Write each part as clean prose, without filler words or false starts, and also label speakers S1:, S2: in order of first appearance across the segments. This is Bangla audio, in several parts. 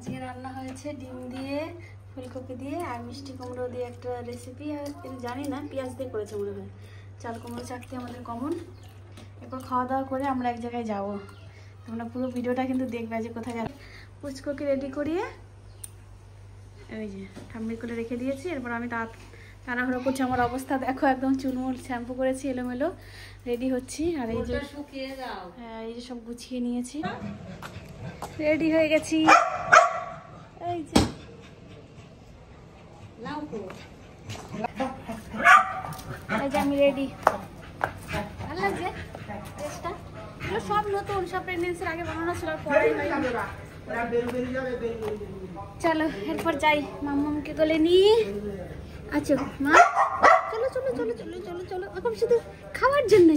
S1: আজকে রান্না হয়েছে ডিম দিয়ে, ফুলকপি দিয়ে আর মিষ্টি কুমড়ো দিয়ে একটা রেসিপি। জানি না, পেঁয়াজ দিয়ে করেছে মনে হয়। চাল কুমড়ো চাকতি আমাদের কমন। এরপর খাওয়া দাওয়া করে আমরা এক জায়গায় যাবো। তোমরা পুরো ভিডিওটা কিন্তু দেখবে যে কোথায় যাবে। পুচকোকে রেডি করিয়ে ওই যে ঠাম্মি করে রেখে দিয়েছি। এরপর আমি তাড়াহুড়ো করছি। আমার অবস্থা দেখো, একদম চুলমুল শ্যাম্পু করেছি, এলোমেলো রেডি হচ্ছি। আর এই যে হ্যাঁ, এই যে সব গুছিয়ে নিয়েছি, রেডি হয়ে গেছি। এই যে আমি রেডি। ভালো লাগছে ড্রেসটা? এগুলো সব নতুন, সব প্রেগনেন্সির আগে বানানো ছিল, পরে চলো এরপর যাই। মাম্মামকে কোলে নিয়ে আছো মা, চলো চলো চলো চলো চলো চলো। এখন শুধু খাওয়ার জন্য,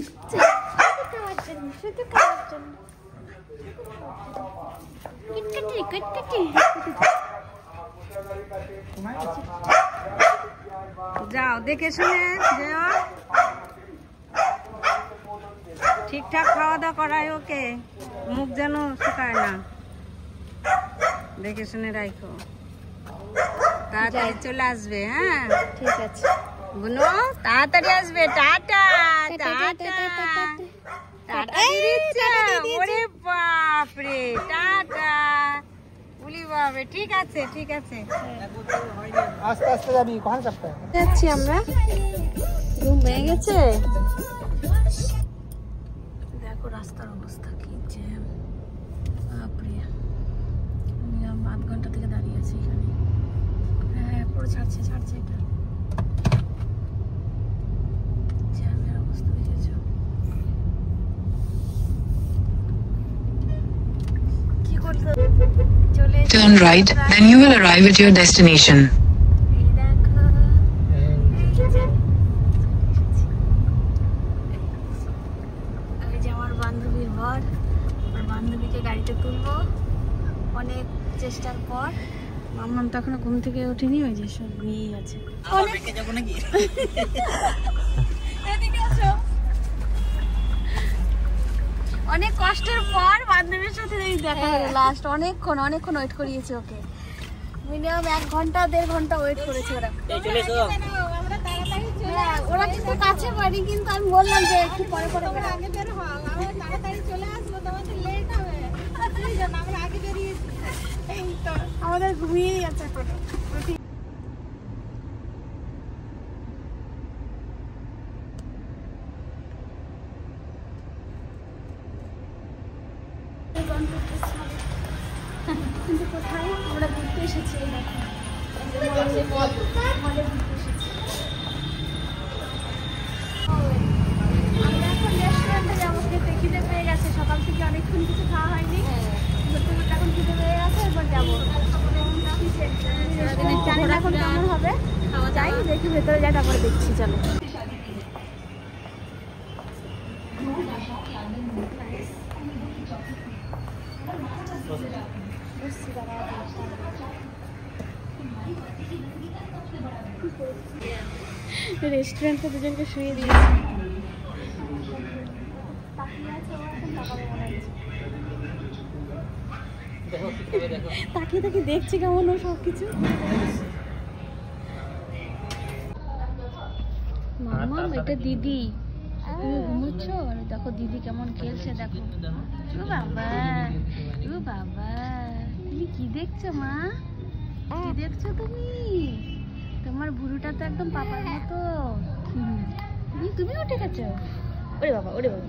S1: খাওয়ার জন্য, শুধু খাওয়ার জন্য।
S2: যাও দেখে শুনে যাও, ঠিকঠাক খাওয়া দাওয়া করায় ওকে, মুখ যেন শুকায় না, দেখে শুনে রাখো। তাড়াতাড়ি চলে আসবে। হ্যাঁ
S1: ঠিক আছে
S2: বুনো, তাড়াতাড়ি আসবে। Tata tata tata. ওরে বাপরে, টাটা বলি বাপরে। ঠিক আছে ঠিক আছে,
S3: আস্তে আস্তে যাবি। কোন চাপটা
S1: যাচ্ছি আমরা, ঘুম ভেঙে গেছে। দেখো রাস্তার অবস্থা কি জ্যাম, বাপরে। আমি 8 ঘন্টা থেকে দাঁড়িয়ে আছি এখানে। হ্যাঁ পুরো ছাড়ছে এটা। জ্যামের অবস্থা দেখেছো কি করতে? চলে
S4: Turn right, then you will arrive at your destination.
S1: এই দেখো, এই যে আমার বান্ধবীর ঘর। আমার বান্ধবীকে গাড়িতে তুলবো অনেক চেষ্টার পর। মাম্মাম তো এখনো ঘুম থেকে ওঠেনি, ওই যে সব ঘুমিয়েই আছে। অনেক কষ্টের পর বান্ধবীর সাথে দেখা হলো লাস্ট। অনেকক্ষণ ওয়েট করিয়েছে ওকে, মিনিমাম 1 ঘন্টা 1.5 ঘন্টা ওয়েট করেছে ওরা। হ্যাঁ, ওরা কিন্তু কাছে বাড়ি, কিন্তু আমি বললাম যে একটু পরে আগে বের হও, আমরা তাড়াতাড়ি চলে আসবো, তোমাদের লেট হবে। আমরা আগে বেরিয়েছি, এই তো আমাদের ঘুমিয়েই আছে এখন। কিন্তু কোথায় আমরা ঘুরতে এসেছি, আমরা এখন রেস্টুরেন্টে যাবো খেতে। খিদে পেয়ে গেছে, সকাল থেকে অনেকক্ষণ কিছু খাওয়া হয়নি। এখন খিদে পেয়ে গেছে, এরপর যাবো। জানি না এখন কেমন হবে, যাই দেখি ভেতরে যাই, তারপরে দেখছি। চলো রেস্টুরেন্টে দুজনকে শুয়ে দিয়েছি। তাকিয়ে তাকিয়ে দেখছি কেমন ও সবকিছু। মামা এটা দিদি, ঘুমোচ্ছ? দেখো দিদি কেমন খেলছে, দেখো। ও বাবা, ও বাবা, তুমি কি দেখছো মা? কি দেখছো তুমি? তোমার ভুরুটা তো একদম পাপার মতো। তুমি উঠে গেছো? ওরে বাবা, ওরে বাবা।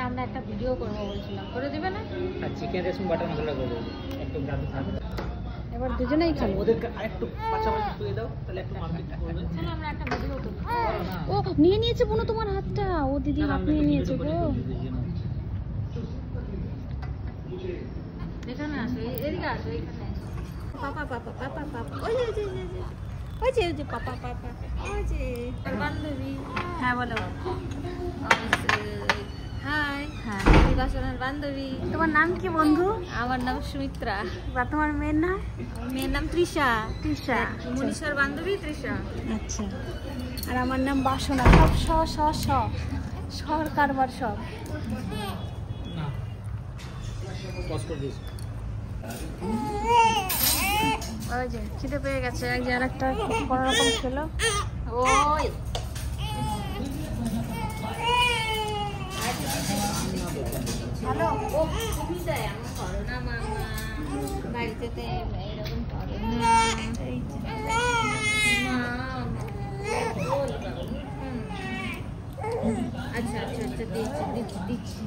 S1: আমরা একটা ভিডিও করবো বলছিলাম, করে দিবে না?
S3: চিকেন রেশম বাটার মশলা করে দেবো একটু গাঢ় থাকবে।
S1: এবার দুজনেই খাবো।
S3: ওদেরকে আরেকটু পাশাপাশি তুলে দাও, তাহলে একটু মার্কেট করবে।
S1: চলো আমরা একটা ভিডিও করব। ও নিয়ে নিয়েছে বোন তোমার হাতটা, ও দিদি হাত নিয়ে নিয়েছে গো। এখানে আসো, এদিকে আসো, এখানে পাপা পাপা পাপা পাপা। ওই যে ওই যে পাপা পাপা, ওই যে বান্ধবী। হ্যাঁ বলো। হাই। হ্যাঁ বিকাশনের বান্ধবী। তোমার নাম কি বন্ধু? আমার নাম সুমিত্রা। বা তোমার মেয়ের নাম? মেয়ের নাম তৃষা। তৃষা, মনীষার বান্ধবী তৃষা। আচ্ছা, আর আমার নাম বাসনা। সব স স স, সর কারবার সব।
S3: পজ করে দিয়েছি।
S1: ওই যে খিদে পেয়ে গেছে, এক যে আরেকটা কোনো রকম খেলো। ওই হ্যালো, ও তুমি তাই আমার করো না মামা, বাড়িতে তো এরকম করে না। এই আচ্ছা আচ্ছা আচ্ছা, দিচ্ছি দিচ্ছি দিচ্ছি।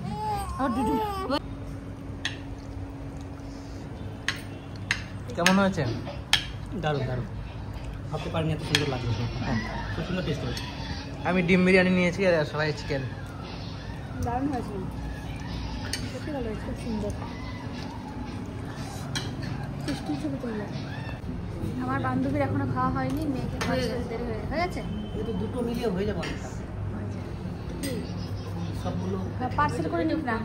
S3: কেমন হয়েছে? দারুণ দারুণ, ভাবতে পারিনি এত সুন্দর লাগবে। হ্যাঁ, খুব সুন্দর টেস্ট হয়েছে। আমি ডিম বিরিয়ানি নিয়েছি আর সবাই চিকেন।
S1: দারুণ হয়েছে, সত্যি ভালো হয়েছে, খুব সুন্দর। টেস্টি ছবি তুললো। আমার বান্ধবীর এখনো খাওয়া হয়নি, মেয়েকে দেরি হয়ে গেছে।
S3: এটা দুটো মিলিয়ে হয়ে যাবে সবগুলো।
S1: পার্সেল করে নিক না,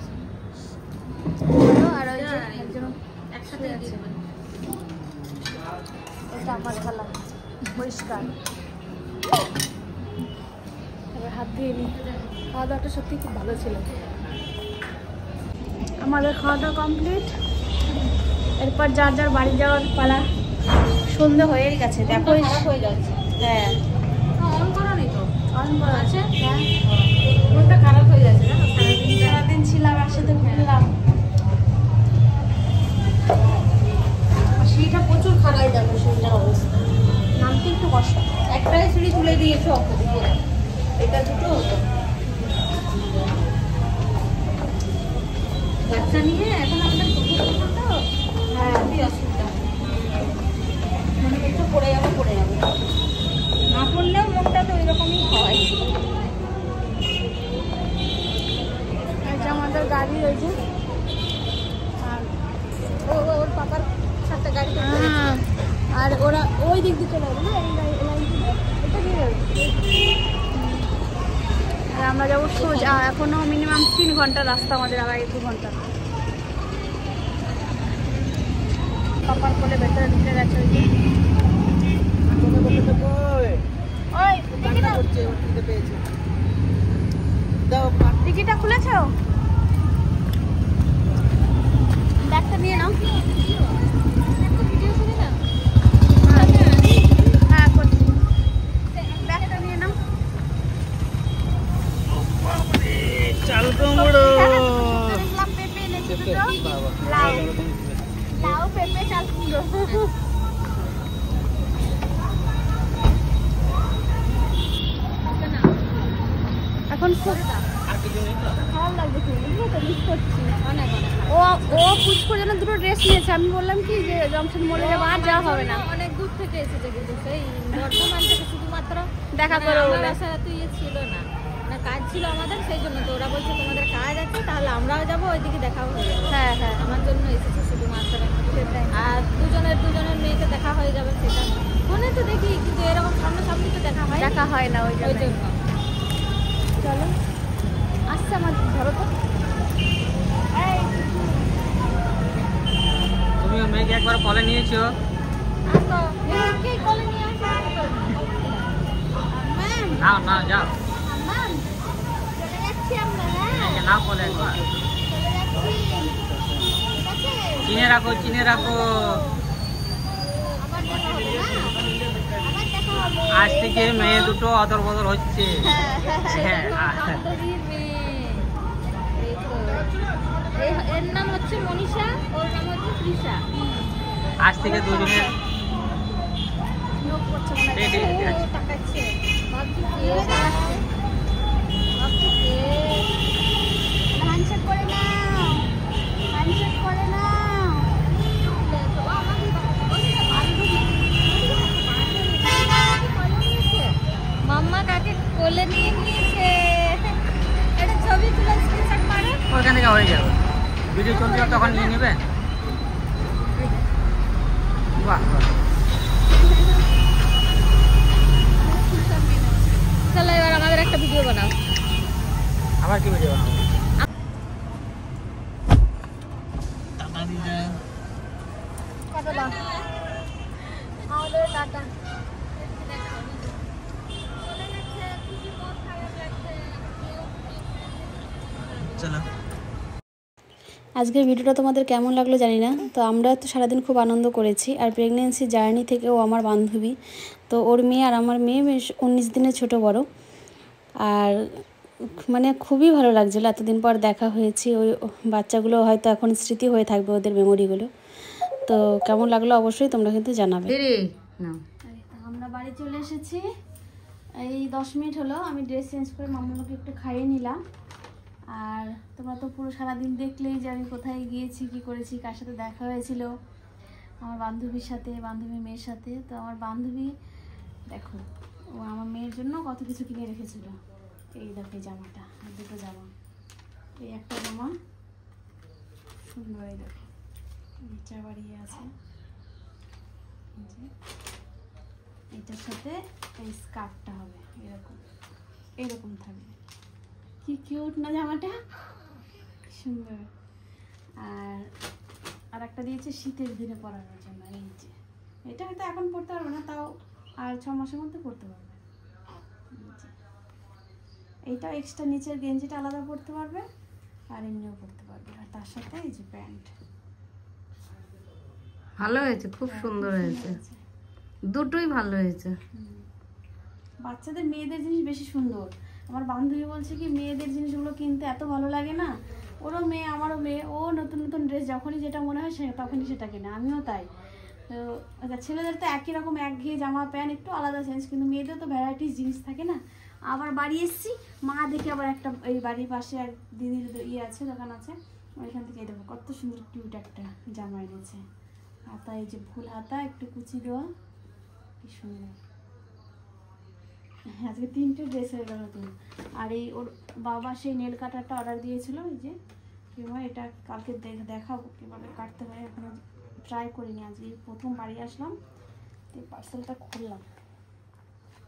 S1: আর ওই যে একজন একসাথে আছে। এটা আমার থালা, পরিষ্কার। এবার হাত ধুয়ে নিই। খাওয়া দাওয়াটা সত্যি খুব ভালো ছিল। আমাদের খাওয়া দাওয়া কমপ্লিট। এরপর যার যার বাড়ি যাওয়ার পালা। সন্ধে হয়েই গেছে, দেখো হয়ে যাচ্ছে। হ্যাঁ, অন করা নেই তো, অন করা আছে। হ্যাঁ, মনটা খারাপ হয়ে যাচ্ছে না, সারাদিন ছিলাম একসাথে, ঘুরলাম। সিঁড়িটা প্রচুর খারাপ যাবে, সিঁড়িটার অবস্থা নামতে একটু কষ্ট। একটাই সিঁড়ি তুলে দিয়েছো উপরে, এটা দুটো হতো। বাচ্চা নিয়ে এখন আমাদের হ্যাঁ খুবই অসুবিধা, মানে একটু পড়ে যাবো না পড়লেও মনটা তো ওইরকমই হয়। আমাদের গাড়ি রয়েছে, আর ওর পাপার সাথে গাড়ি, আর ওরা ওই দিক দিয়ে চলে যাবে না, এটা দিয়ে যাবে। আর আমরা যাবো সোজা, এখনো মিনিমাম 3 ঘন্টা রাস্তা আমাদের, আবার 2 ঘন্টা। পাপার কোলে ভেতরে ঢুকে গেছে। টিকিটটা খুলেছ? ব্যাগটা নিয়ে নাও। হ্যাঁ করছি, ব্যাগটা নিয়ে নাও।
S3: চাল কুমড়ো,
S1: পেঁপে এনেছি দুটো, লাউ পেঁপে চাল কুমড়ো। এখন খুব খারাপ লাগছে, বুঝলো তো, মিস করছি অনেক। ও পুচকো যেন দুটো ড্রেস নিয়েছে। আমি বললাম কি যে জংশন মলে যাবো, আর যাওয়া হবে না। অনেক দূর থেকে এসেছে, কিন্তু সেই বর্ধমান থেকে শুধুমাত্র দেখা করে বলে তো ইয়ে ছিল না, মানে কাজ ছিল আমাদের, সেই জন্য। তো ওরা বলছে তোমাদের কাজ আছে, তাহলে আমরাও যাবো, ওইদিকে দেখাও হয়ে যাবে। হ্যাঁ হ্যাঁ, আমার জন্য এসেছে শুধুমাত্র, আর দুজনের মেয়েকে দেখা হয়ে যাবে। সেটা ফোনে তো দেখি, কিন্তু এরকম সামনাসামনি তো দেখা হয় না, ওই জন্য। চলো আসছে আমার, ধরো তো।
S3: তুমি ওর মেয়েকে একবার কলে নিয়েছো? নাও নাও, যাও নাও কলে একবার। চিনে রাখো, চিনে রাখো। আজ থেকে মেয়ে দুটো অদর বদল হচ্ছে।
S1: এর নাম হচ্ছে মনীষা, ওর নাম হচ্ছে তৃষা।
S3: আজ থেকে দুজনের হ্যান্ডশেক করে নাও, হ্যান্ডশেক করে নাও। মাম্মা কাকে কোলে নিয়ে নিয়েছে, এটা ছবি তুলে স্ক্রিনশট মারো। ওখান থেকে হয়ে যাবে, ভিডিও চলছে তখন নিয়ে নেবে। বাহ,
S1: চলো এবার আমাদের একটা ভিডিও বানাও।
S3: আবার কি ভিডিও বানাবো? টাটা দিদা,
S1: টাটা দাও, আমাদের টাটা।
S3: চলো।
S1: আজকের ভিডিওটা তোমাদের কেমন লাগলো জানি না। তো আমরা তো সারাদিন খুব আনন্দ করেছি। আর প্রেগনেন্সি জার্নি থেকেও আমার বান্ধবী, তো ওর মেয়ে আর আমার মেয়ে 19 দিনের ছোট বড়। আর মানে খুবই ভালো লাগছিলো, এতদিন পর দেখা হয়েছে। ওই বাচ্চাগুলো হয়তো এখন স্মৃতি হয়ে থাকবে ওদের মেমোরিগুলো। তো কেমন লাগলো অবশ্যই তোমরা কিন্তু জানাবে। আমরা বাড়ি চলে এসেছি, এই 10 মিনিট হলো। আমি ড্রেস চেঞ্জ করে মামুকে একটু খাইয়ে নিলাম। আর তোমরা তো পুরো সারাদিন দেখলেই যে আমি কোথায় গিয়েছি, কি করেছি, কার সাথে দেখা হয়েছিল। আমার বান্ধবীর সাথে, বান্ধবীর মেয়ের সাথে। তো আমার বান্ধবী দেখো, ও আমার মেয়ের জন্য কত কিছু কিনে রেখেছিল। এই দেখো এই জামাটা, আর দুটো জামা, এই একটা জামা সুন্দর, এই দেখো নিচা বাড়িয়ে আছে, এটার সাথে এই স্কার্টটা হবে এরকম, এরকম থাকবে। কি কিউট না জামাটা, সুন্দর। আর একটা দিয়েছে শীতের দিনে পরানোর জন্য। এই যে এটা হয়তো এখন পরতে পারবে না, তাও আর 6 মাসের মধ্যে পরতে পারবে। এইটাও এক্সট্রা, নিচের গেঞ্জিটা আলাদা পরতে পারবে আর এমনিও পরতে পারবে। আর তার সাথে এই যে প্যান্ট।
S2: ভালো হয়েছে, খুব সুন্দর হয়েছে, দুটোই ভালো হয়েছে।
S1: বাচ্চাদের মেয়েদের জিনিস বেশি সুন্দর। আমার বান্ধবী বলছে কি মেয়েদের জিনিসগুলো কিনতে এত ভালো লাগে না। ওরও মেয়ে, আমারও মেয়ে, ও নতুন নতুন ড্রেস যখনই যেটা মনে হয় তখনই সেটা কেনে, আমিও তাই। তো ছেলেদের তো একই রকম একঘেয়ে জামা প্যান্ট, একটু আলাদা চেঞ্জ, কিন্তু মেয়েদের তো ভ্যারাইটিস জিনিস থাকে না। আবার বাড়ি এসেছি, মা দেখে আবার একটা এই বাড়ির পাশে এক দিদির ইয়ে আছে, দোকান আছে, ওইখান থেকে দেখো কত সুন্দর কিউট একটা জামা এনেছে। হাতা এই যে ফুল হাতা, একটু কুচি দেওয়া, কি সুন্দর। আজকে 3টে ড্রেস হয়ে গেল নতুন। আর এই ওর বাবা সেই নেল কাটারটা অর্ডার দিয়েছিল, এই যে কিভাবে এটা কালকে দেখাবো কীভাবে কাটতে হয়, এখনো ট্রাই করিনি। আজকে প্রথম বাড়ি আসলাম, এই পার্সেলটা খুললাম,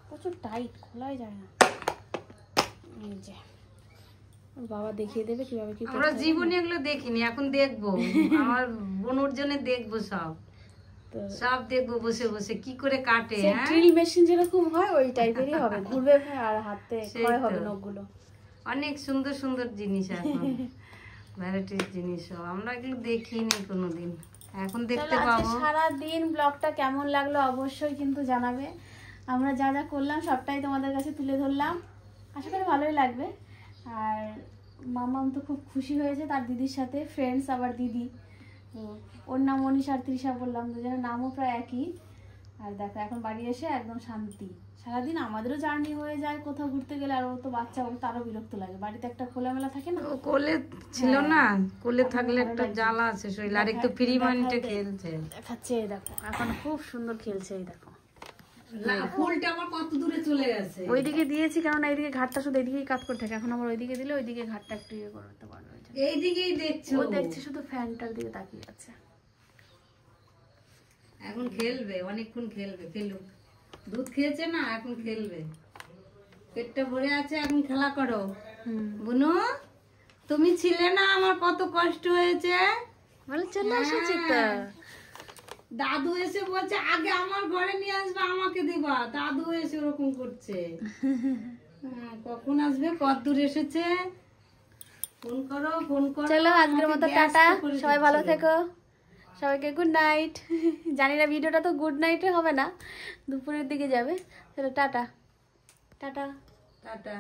S1: প্রচুর টাইট, খোলাই যায় না। এই যে ওর বাবা দেখিয়ে দেবে কিভাবে কি।
S2: আমরা জীবনে এগুলো দেখিনি, এখন দেখবো। আমার বোনুর জন্য দেখবো, সব দেখবো বসে বসে কি করে কাটে।
S1: ড্রিল মেশিন যেরকম হয় ওই টাইপেরই হবে, ঘুরবে আর হাতে ক্ষয় হবে নখগুলো।
S2: অনেক সুন্দর সুন্দর জিনিস, এখন ভ্যারাইটিস জিনিস সব আমরা এগুলো দেখিনি কোনোদিন, এখন দেখতে পাবো।
S1: সারা দিন ব্লগটা কেমন লাগলো অবশ্যই কিন্তু জানাবে। আমরা যা যা করলাম সবটাই তোমাদের কাছে তুলে ধরলাম, আশা করি ভালোই লাগবে। আর মামাম তো খুব খুশি হয়েছে তার দিদির সাথে, ফ্রেন্ডস আবার দিদি। তো ওর নাম মনীষা আর তৃষা বললাম, দুজনের নামও প্রায় একই। আর দেখো এখন বাড়ি এসে একদম শান্তি। সারাদিন আমাদেরও জার্নি হয়ে যায় কোথাও ঘুরতে গেলে, আর ও তো বাচ্চা, ও তারও বিরক্ত লাগে। বাড়িতে একটা খোলামেলা থাকে না,
S2: কোলে ছিল না, কোলে থাকলে একটা জ্বালা আছে শরীর। আর একটু ফ্রি মাইন্ডে খেলছে,
S1: দেখাচ্ছে। এই দেখো এখন খুব সুন্দর খেলছে। এই দেখো
S2: ফুলটা আমার কত দূরে চলে গেছে।
S1: ওইদিকে দিয়েছি কারণ এইদিকে ঘাটটা শুধু এইদিকেই কাজ করে থাকে। এখন আবার ওইদিকে দিলে ওইদিকে ঘাটটা একটু ইয়ে করতে পারবে।
S2: এইদিকেই দেখছো,
S1: ও দেখছে শুধু ফ্যানটার দিকে তাকিয়ে আছে।
S2: এখন খেলবে, অনেকক্ষণ খেলবে, ফেলুক। দুধ খেয়েছে না, এখন খেলবে, পেটটা ভরে আছে, এখন খেলা করো। বুনু তুমি ছিলে না, আমার কত কষ্ট হয়েছে।
S1: বলে চলে এসেছি তো।
S2: দাদু এসে বলছে আগে আমার ঘরে নিয়ে আসবে, আমাকে দিবা। দাদু এসে ওরকম করছে। কখন আসবে, কত দূর এসেছে, ফোন করো ফোন করো।
S1: চলো আজকের মতো টাটা, সবাই ভালো থেকো, সবাইকে গুড নাইট। জানি না ভিডিওটা তো গুড নাইটে হবে না, দুপুরের দিকে যাবে। চলো টাটা টাটা
S2: টাটা,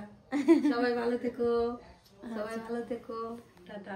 S2: সবাই ভালো থেকো, সবাই ভালো থেকো, টাটা।